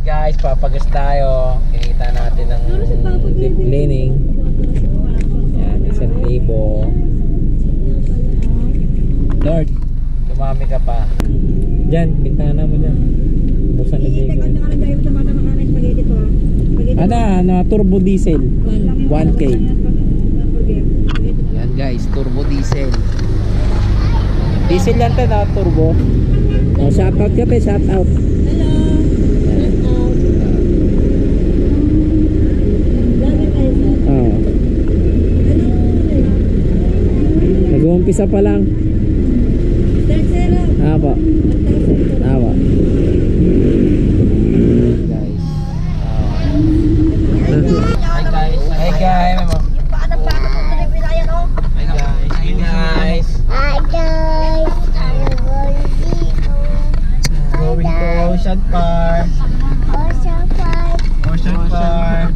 Guys, papagas tayo. Kinita natin ng deep cleaning. Yan, 1,000. Lord, tumami ka pa. Diyan, bintana mo dyan. Busan na dyan. Ano, turbo diesel 1K. Yan guys, turbo diesel. Diesel yan na turbo. Oh, shout out ka pa, shout out. Nag-uumpisa pa lang. Apa? Apa? Guys. Hi guys. Hi guys. Hi guys. Hi guys. Going to Ocean Park. Ocean Park.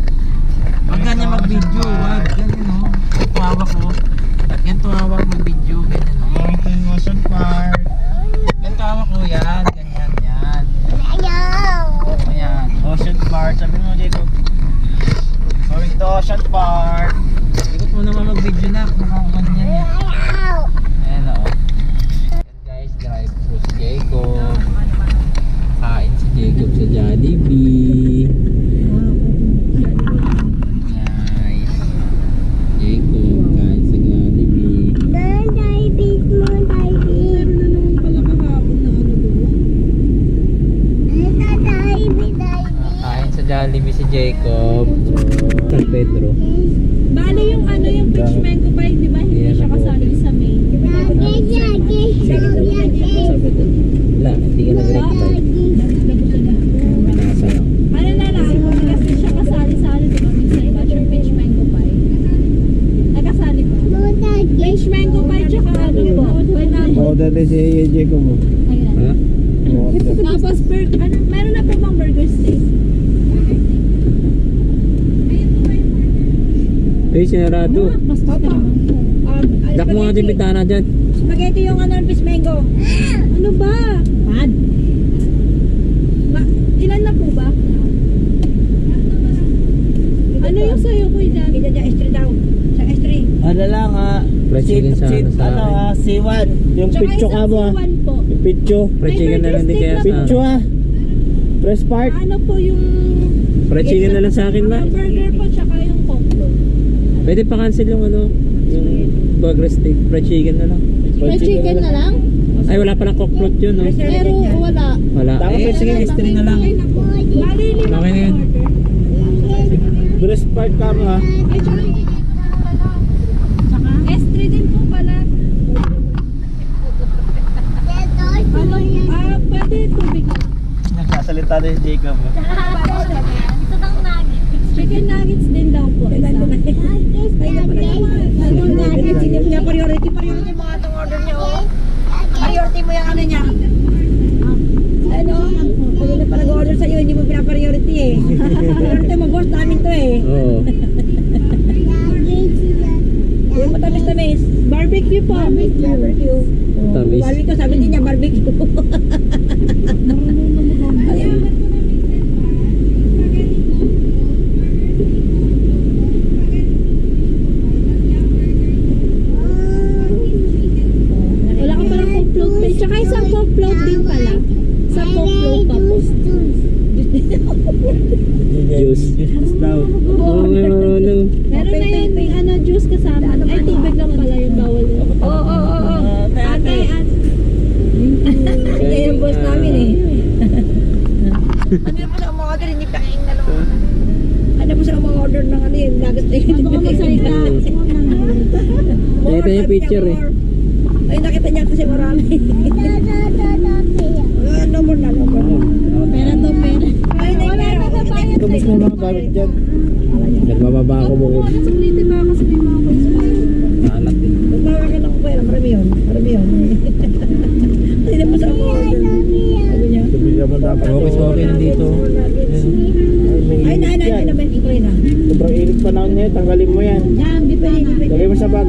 Huwag ganyan mag-video. Huwag ganyan o. Tuwawak ko. Yan tuwawak mag-video. Ganyan o. Going to Ocean Park. Yan tuwawak ko. Yan. Ganyan. Yan. Ayan. Ocean Park. Sabi mo, Jacob. Going to Ocean Park. Ikot mo naman mag-video na. Nakakuha niyan yan. Ayan o. Yan guys. Drive through si Jacob. Kain si Jacob sa Jollibee. Nice. Jacob kain sa Jollibee. Kain sa Jollibee si Jacob. San Pedro. Bali yung ano yung pitch mango pie, di ba? Hindi siya kasali sa main. Wala, hindi ka nag-reply. Nasa lang. Ano na lang, kasi siya kasali sa ano, di ba? Minsan iba yung pitch mango pie. Nagkasali ba? Pitch mango pie tsaka ano po? Oo, dati si Jacob mo. Ha? Tapos ano, meron na po bang burger steak? Eh, sinarado. Basta naman. Dak mo nga din bitana dyan. Spaghetti yung ano, fish mango. Ano ba? Bad. Ilan na po ba? Ano yung sayo ko dyan? Kita dyan, S3 daw. Sa S3. Ano lang Fried chicken sa ano sa akin. C1. Yung Tsaka pitcho ka isang mo C1 po. Yung pitcho. Fried chicken na lang din kaya sa Pitcho akin. Press part. Ano po yung... Fried chicken na lang sa akin ba? Burger po, tsaka yung cocktail. Pwede pa cancel yung ano, yung burger steak, fried chicken na lang. Fried chicken na lang? Ay, wala palang cock float yun, no? Pero wala. Wala. Tapos Eh, sige, history na lang. Bali, lima Okay na yun. Press part ka mo ha. Ay, tsaka S3 din po pala. Pwede tubig. Nagsasalita na si Jacob. Chicken nuggets din daw po. Priority mo nga itong order niya, oh. Priority mo yung ano niya. Ano? Kung hindi pa nag-order sa'yo, hindi mo pinapriority eh. Priority mo, boss, namin to eh. Oo. Hindi mo tamis-tamis. Barbecue po. Barbecue. Tamis. Barbecue, sabi din niya, barbecue. Ayun. Wala ka palang coke float pa. Tsaka isang coke float din pala. Sa coke float pa po. Juice. daw. Oo, ano. Meron na yung ano, juice kasama. Ay, tubig lang pala yung bawal yun. Oo. Ate. Kaya yung boss namin eh. Ano na po sa umorder, hindi pa kaing ano. Ano po sa umorder ng ano yun, nagas na yun. Baka magsalita. Nakita yung picture eh. Ay, nakita niya kasi marami. No more na. Pera to, pera. Ay, nagpapayat. Tapos mo mga gamit dyan. Nagbababa ako bukod. Sulitin ba kasi may mga coins? Alat eh. Magbawakan ako pera, marami yun. Hindi na po sa umorder. Sabi niya. Bigyan mo dapat. Okay, nandito. Ay, naman ito na. Sobrang init pa na niya. Tanggalin mo yan. Yan, di pa rin. Lagay mo sa bag.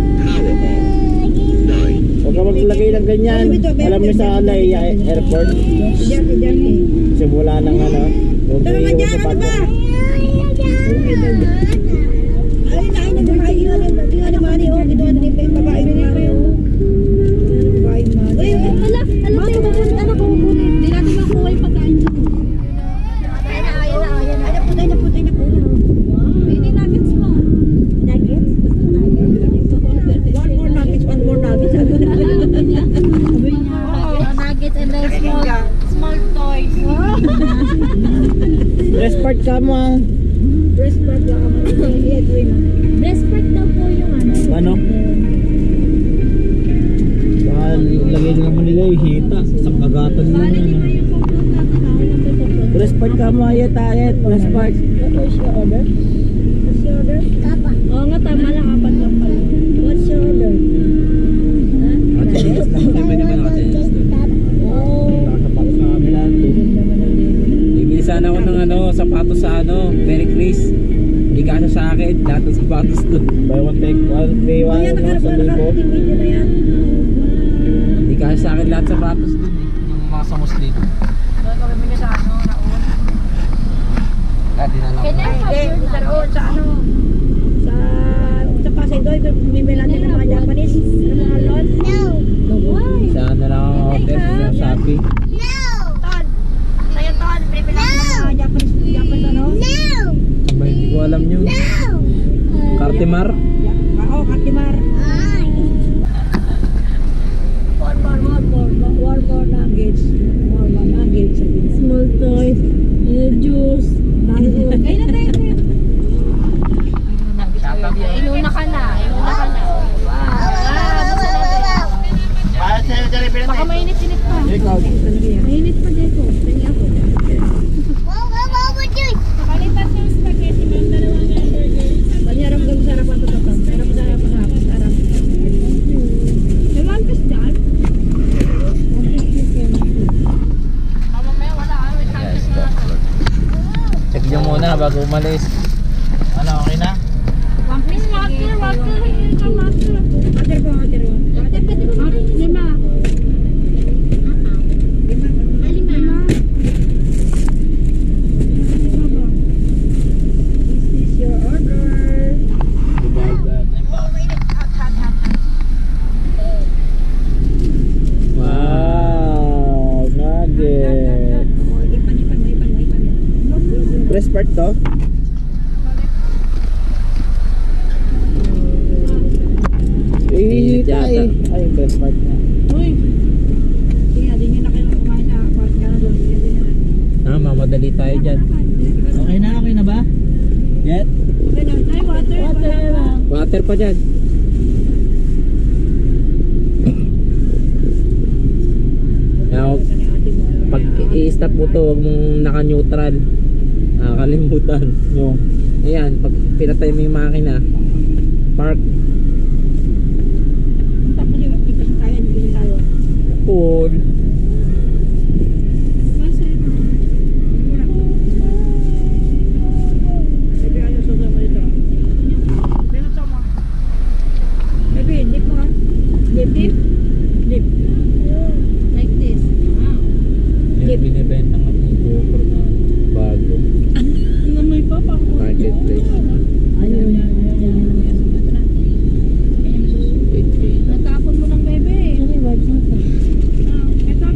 Huwag ka maglagay ng ganyan. Alam mo sa Alay airport. Diyan. Kasi wala nang ano. Pero Huwag Ano ba? Ay, nain na babae yun. Hindi nga naman eh. Oh, ginawa na yung babae mo nga rin. Babae mo nga rin. Hala, tayo mapunta na kukunin. Hindi natin makuha yung pagkain dito. Ayan na po. Hindi nuggets mo. Nuggets? One more nuggets. Sabi na. Sabi niya, nuggets and then small toys. Rest part ka mo ah. Breast part lang ako. I-agree mo. Best part daw po yung ano. Ano? Baka lagay naman nila yung hita. Sa kagatan mo Bali yun. dito yung pupulot natin. Rest part ka mo ayat ayat. Rest part. What's your order? What's your order? Kapa. Oo nga, tama lang. Apat lang pala. What's your order? Nakachenis lang kami naman nakachenis doon. Oh. Nakakapag sa kami lahat. Bibili sana ako ng ano, sapatos sa ano, Merry Chris. Hindi kasya sa akin, lahat ng sapatos doon. Buy one take one, pay Oh, one, yan. ano, sa libo. Nakarating video na yan. Hindi kasya sa akin lahat ng sapatos doon eh, yung mga sa Muslim. Doon kami bigyan sa ano, Raon. Lahat din alam ko. Ay, hindi. Sa Raon, sa ano. Sa Pasay doon, bibili natin ng mga Japanese. Ng mga lol. Why? Sa ano lang ako order, sa Shopee. Ton. Sa'yo, Ton. Bibili natin ng mga Japanese ano. Aba, hindi ko alam yun. Cartimar? Oo, Katimar. One more nuggets. More nuggets. Small toys. Juice. Kain na tayo. Inuna ka na. Baka mainit-init pa. Ikaw. Mainit pa, Jeko. Pwede ako. Palitan yung spaghetti ng dalawang hamburger. Panyaram kang sarapan to. Sarap. Dalawang kas dyan. Mamaya wala. Wait, Yes, check nyo muna bago umalis. Ano, okay na? One piece master. Master. Water po. Lima. This is your order. Wow, nugget. Rest part to? Init Hihita yata. eh. Ay, rest part na. Uy! Sige, di nyo na kayo kumain sa park ka na doon. Sige, di na. Mamadali tayo dyan. Okay na ba? Yet? Okay na. Ay, water. lang. Water pa dyan. Now, pag i-stop mo to, huwag mong naka-neutral. Nakakalimutan. Yung. Ayan, pag pinatay mo yung makina, park. Tapos yung bigyan tayo, bigyan tayo. Cool. Baby, ano susunod mo dito? Binasa mo. Baby, dip mo ha. Dip. Dip. Like this. Wow. Yung binibenta nga yung GoPro na bago. May papa. Marketplace. Ayaw niya. 8K. Natapon mo ng bebe. Ito.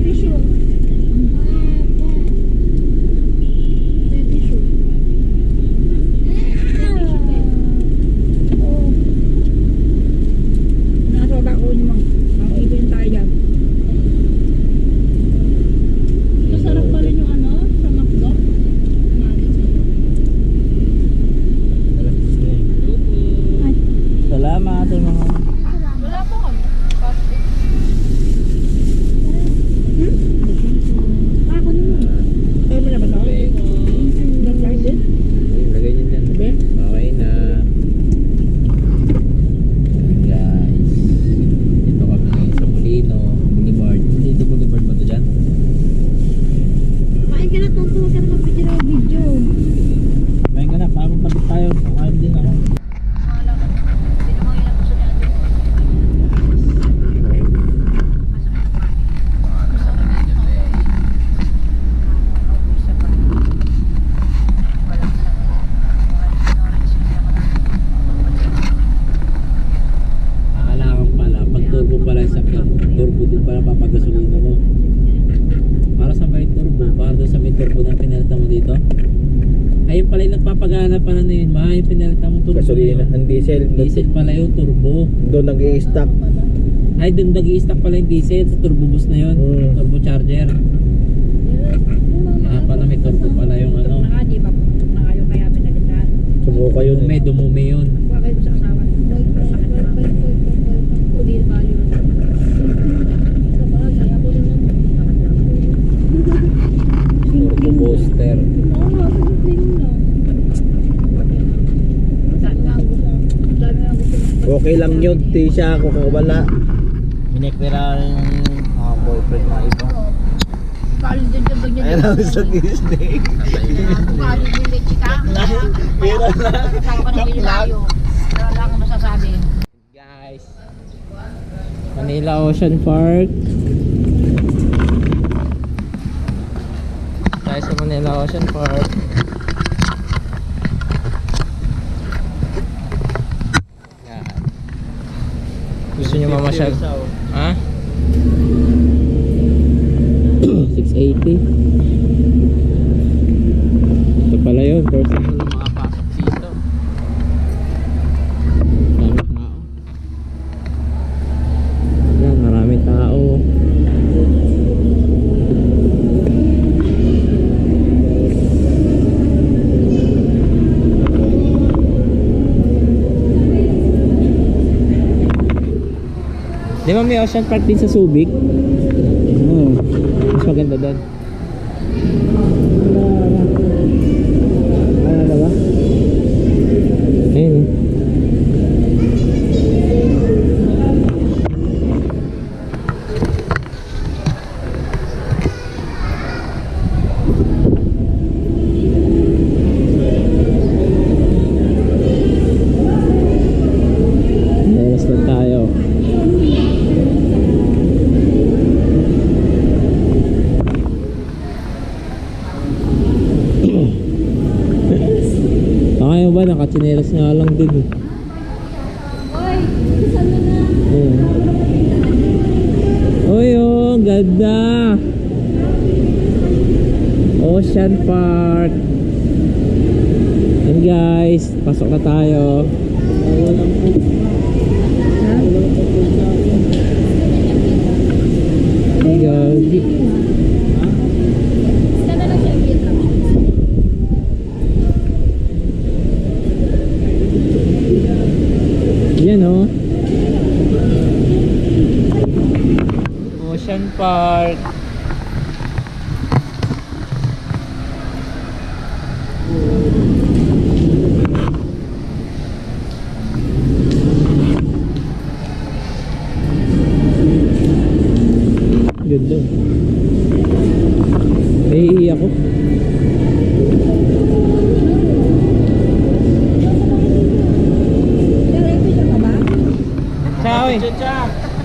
dito? Ayun pala yung nagpapagana pa na yun. Yung pinalitan mo turbo. Gasolina, yun. ang diesel. Diesel pala yung turbo. Doon nag-i-stock. Ay, doon nag-i-stock pala yung diesel sa turbo boost na yun. Turbo charger. Kaya pala may turbo pala yung ano. Na nga, di ba? Na nga yung kaya pinalitan. Sumuka yun. May dumumi yun. Kuha kayo sa asawa. Sakit na lang. Hindi value na. Sa bagay, ako rin naman. Sakit na lang. Turbo booster. Okay lang yun, Tisha, kung wala. Minekpera yung mga boyfriend na iba. Kali din yung ganyan. Ayun ang sa snake. Kali din yung chika. Pira na. Kasama ka ng nilayo. Wala lang ang masasabi. Guys, Manila Ocean Park. Tayo sa Manila Ocean Park. Yan. Gusto nyo mamasyal? Ha? 680. Ito pala yun. First time ko lang makapasok dito. Dami tao. Yan, maraming tao. Di ba may Ocean Park din sa Subic? Oo. Mas maganda doon. Ano ba? Ayun. Next lang tayo. Kaya ba? Nakachinelas nga lang din eh. Uy, oh, ganda! Ocean Park. And guys, pasok na tayo. Hey guys. Yan oh. Ocean Park. Ganda. Nahihiya ako. Ciao eh.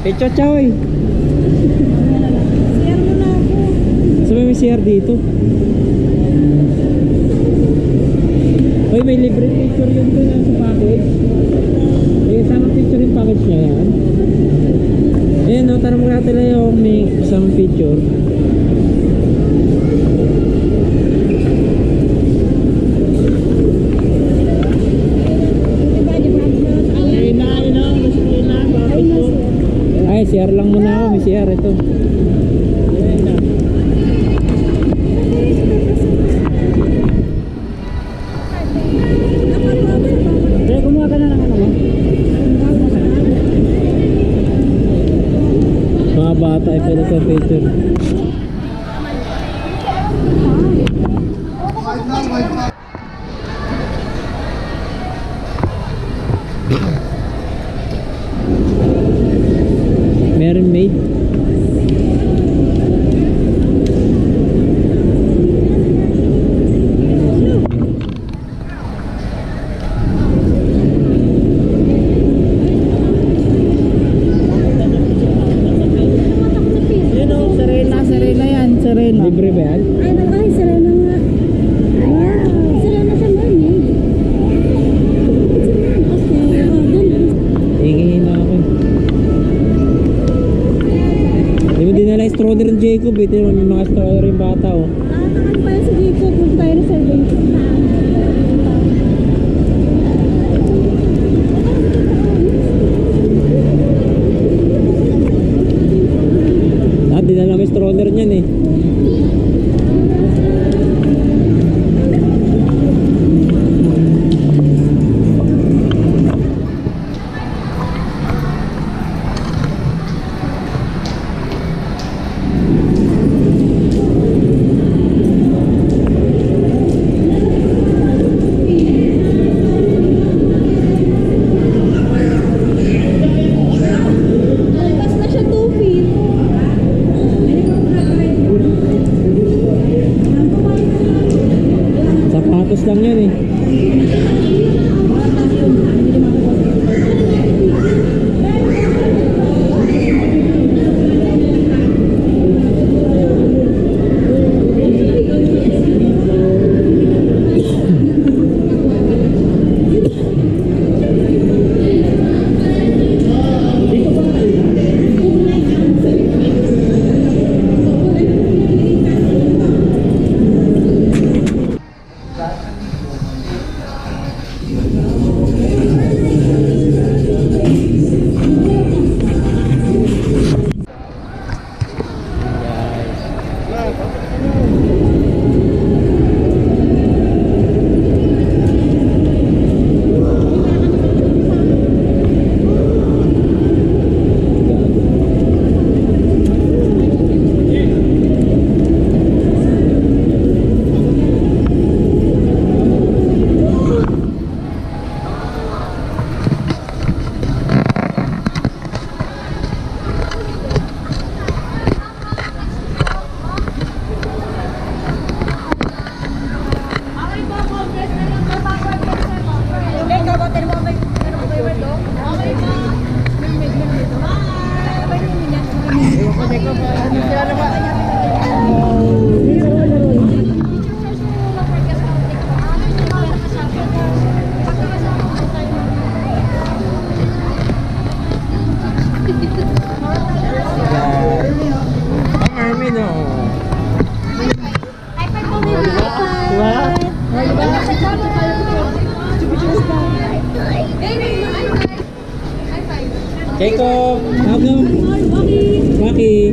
Pecho ciao eh. Share mo na ako. Sabi may CR dito. Uy, may libre picture yun doon sa package. Eh, sama picture yung package niya yan. Ayan no, tanong mo natin lang yung may isang picture. Ay, CR lang muna ako. May CR ito. Kaya kumuha ka na ng ano mo? Mga bata ay pwede sa picture. Meron made. Serena yan, Serena. Libre ba yan? Ay, Serena nga. Wow, Serena sa mami. Okay, oh, doon Photos lang yun eh. Jacob, welcome. Rocky.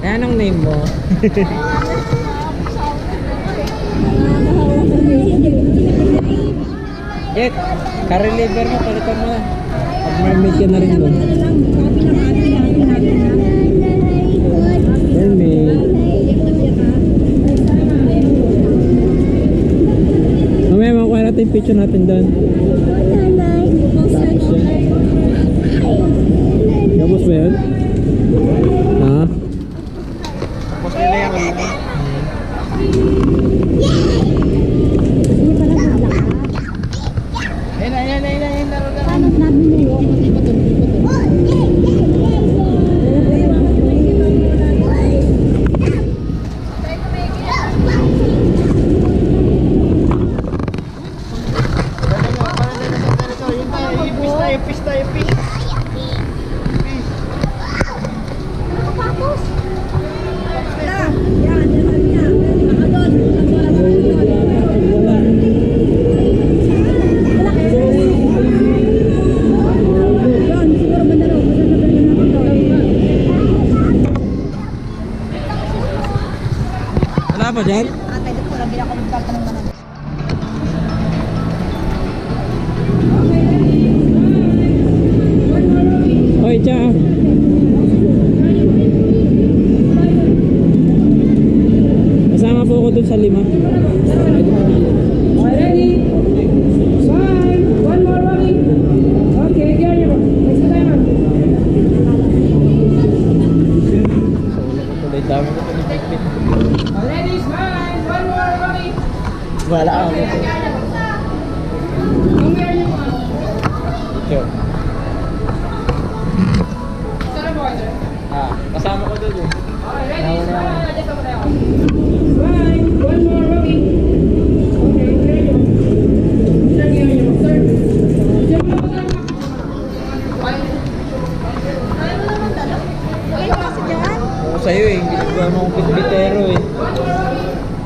Anong name mo? Jet, ka-reliever mo, palitan mo na. Pag-mermaid ka na rin doon. Mermaid. Mamaya makuha natin yung picture natin doon. Gabos ba yun? Ha? Tapos nila yung Ayun, laro na. Wala ba dyan? Oy, Cha. Kasama po ako dun sa 5. Ready? One. One more running. Okay, carry on. Next time. Tuloy dami ko ito ni Pipit. Ready? Smile. One more running. Wala ako. Sure. Kasama ko dun eh. Ready? Smile. One more running. Okay, carry on. Oo sa'yo eh, ginagawa mo akong bitbitero eh.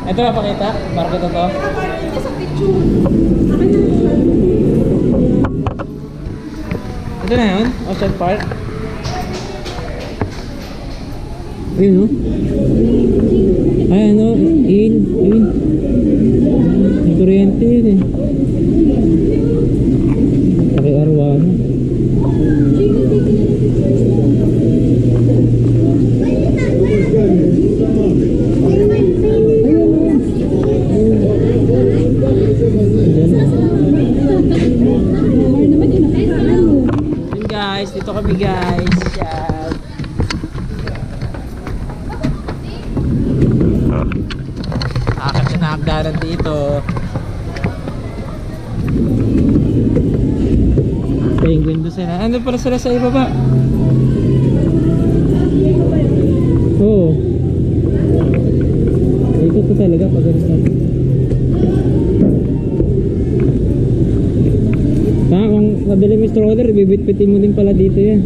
Ito ba pakita? Para ko to? Ito na yun? Ocean Park? Ayun no? Ay ano? Ayun. May kuryente yun eh. Paki-arwana. Yun guys, dito kami guys. Shout. Akit na nakagdaran dito. Penguin doon sila. Ano para sila sa ibaba? Oo. Ikot ko talaga pag ganito. Kung nabili mo stroller, bibit-bitin mo din pala dito yan.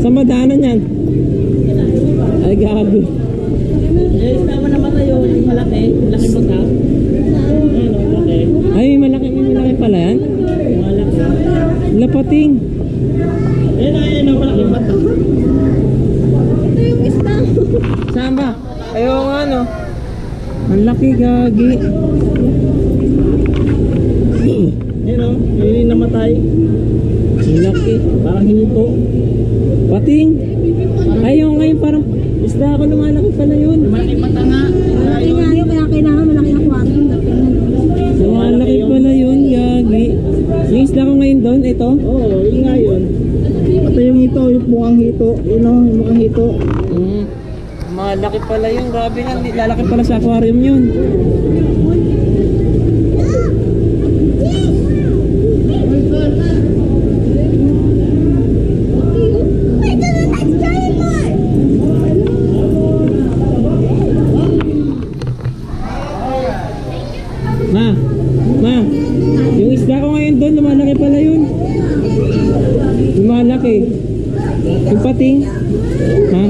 Saan ba daanan yan? Ay, gago. Eh, tama naman na yun. Malaki. Malaki mo ta. Malaki. Ay, malaki pala yan. Malaki. Lapating. Ayun, malaki mata. Ito yung isda. Saan ba? Ayaw nga no. Ang laki, gagi. Ayun o, yun yung namatay. Ang laki. Parang hinito. Pating. Ayaw ngayon parang isda ako, lumalaki pala yun. Malaki mata nga. Malaki nga yun, kaya kailangan malaki ang kwarto. Lumalaki pala yun, gagi. Yung isda ko ngayon doon, ito. Oo, yun nga yun. Ito yung hito, yung mukhang hito. Yun o, yung mukhang hito. Malaki pala yun, grabe nga. Lalaki pala sa aquarium yun. Ma, yung isda ko ngayon doon, lumalaki pala yun. Lumalaki. Yung pating. Ha?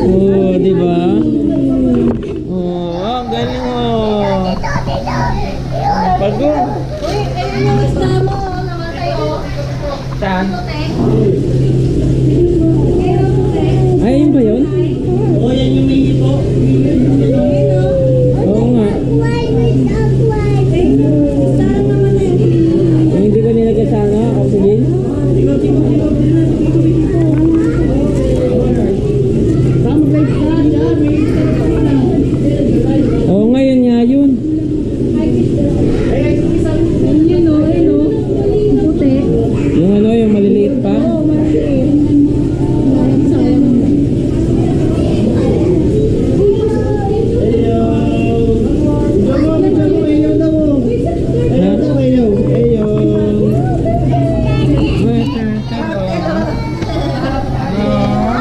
Oo, di ba? Oo, ang galing mo. Bagong. Uy, ayun yung isda mo. Namatay o. Saan? Ay, yun ba yun? Oo, yan yung may hito. Oo nga. Yung hindi ko nilagay sa ano, oxygen. Oo nga, yun nga yun. Ayun o, ayun o. Puti. Yung ano, yung maliliit pa. Oo, malaki. Sayang.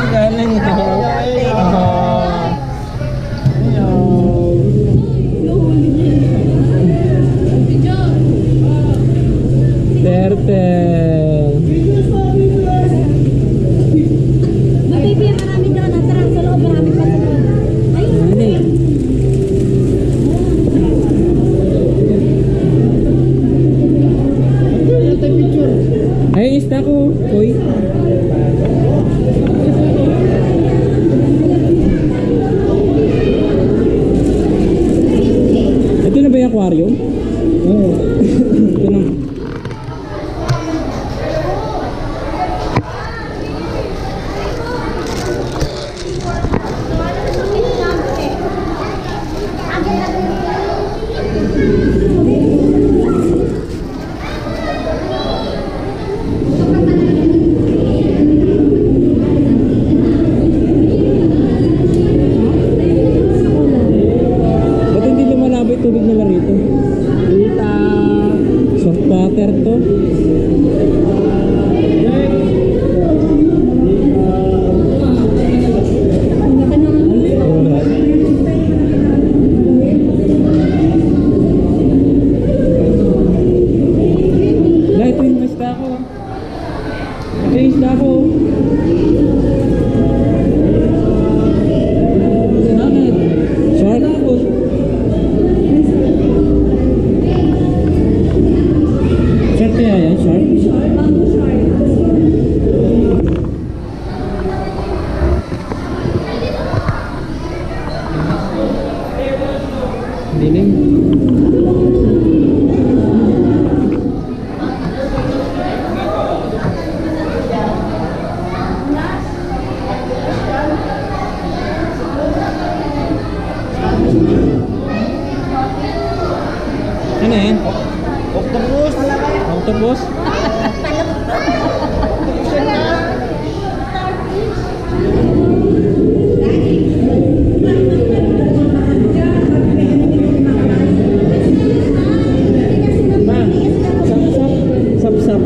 Galing ito. Turtle. Baby, marami dyan. Tara, sa loob, marami pa sa loob. Ayun. Ano? Ay, isda ko. Uy. Ito na ba yung aquarium? Oo. Ito na. Ba't hindi lumalabo yung tubig nila rito? Kita. Saltwater to. Wala, ito yung isda ko. Ito yung isda ko. Bakit? Shark ako. Shark kaya yan? Shark? Dilim. Talbos? Ma, sap-sap.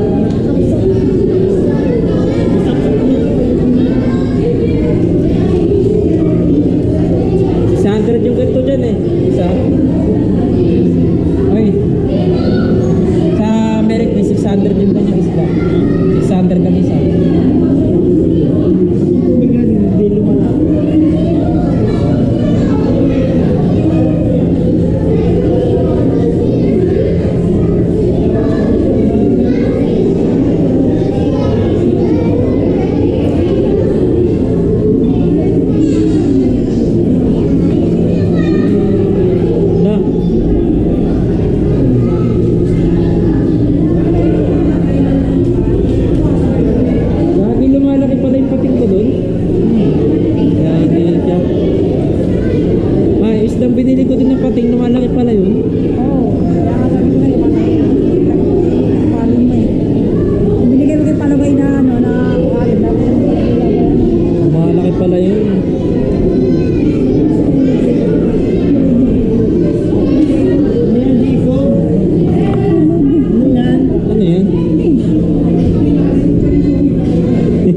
Sandra yung ganito dyan eh. Isa. Oy. Sa Merrick may 600 din kanyang isda. 600 ang isa. Hindi lumala. Na. Lagi lumalaki pala yung pating ko doon. Lagi siya. Ay, isdang binili ko din ng pating, lumalaki pala yun. Oo. Kaya nga sabi ko na yung paano mo eh. Binigay mo kay palagay na ano, na alim na. Lumalaki pala yun. Ano yan?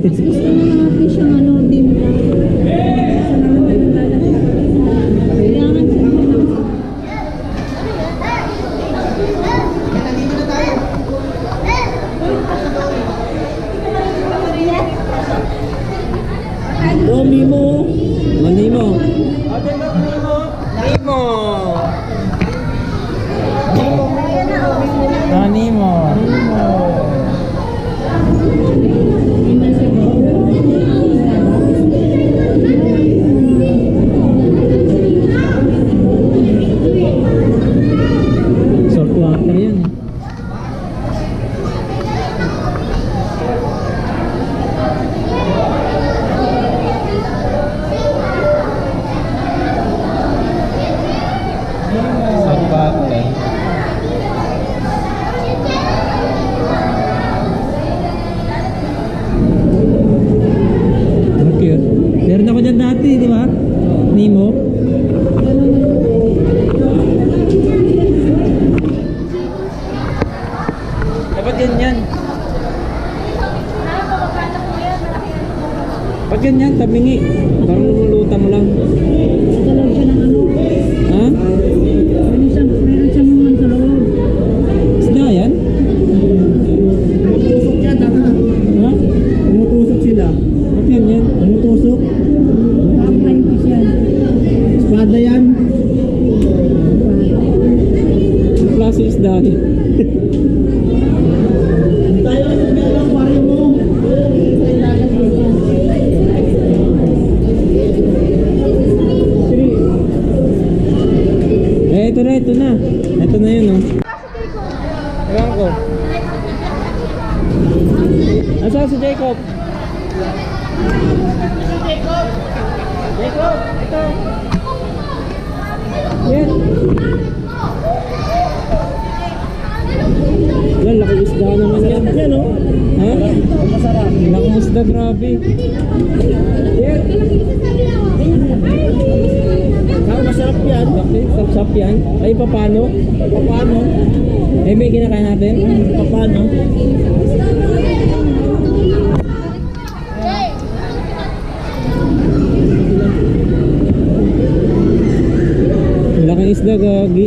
Gusto mo mga fish ang ano, dim lang. Kailangan siya. Nimo. Nimo. Nimo. Nimo. Saltwater yan eh. Saltwater. Ang cute. Meron ako dyan dati, di ba? Nemo. Dapat ganyan. Pag ganyan, tabingi. Parang lumulutan mo lang. Nagalaw siya ng ano. Ha? Meron siyang naman sa loob. Isda yan? Tumutusok yan, tama. Ha? Tumutusok sila. Ba't ganyan? Tumutusok. Parang flying fish yan. Espada yan. Ang klase isda yan. Tayo, ang pari mo. Eh, ito na, ito na. Ito na yun, oh. Ewan ko. Asa si Jacob? Jacob, ito. Yan. Yan, laki isda naman yan. Yan, oh. Ha? Masarap. Laki isda, grabe. Yan. Masarap yan. Laki, sap-sap yan. Ay, paano? Paano? Eh, may kinakain natin? Paano? Laking isda, gagi.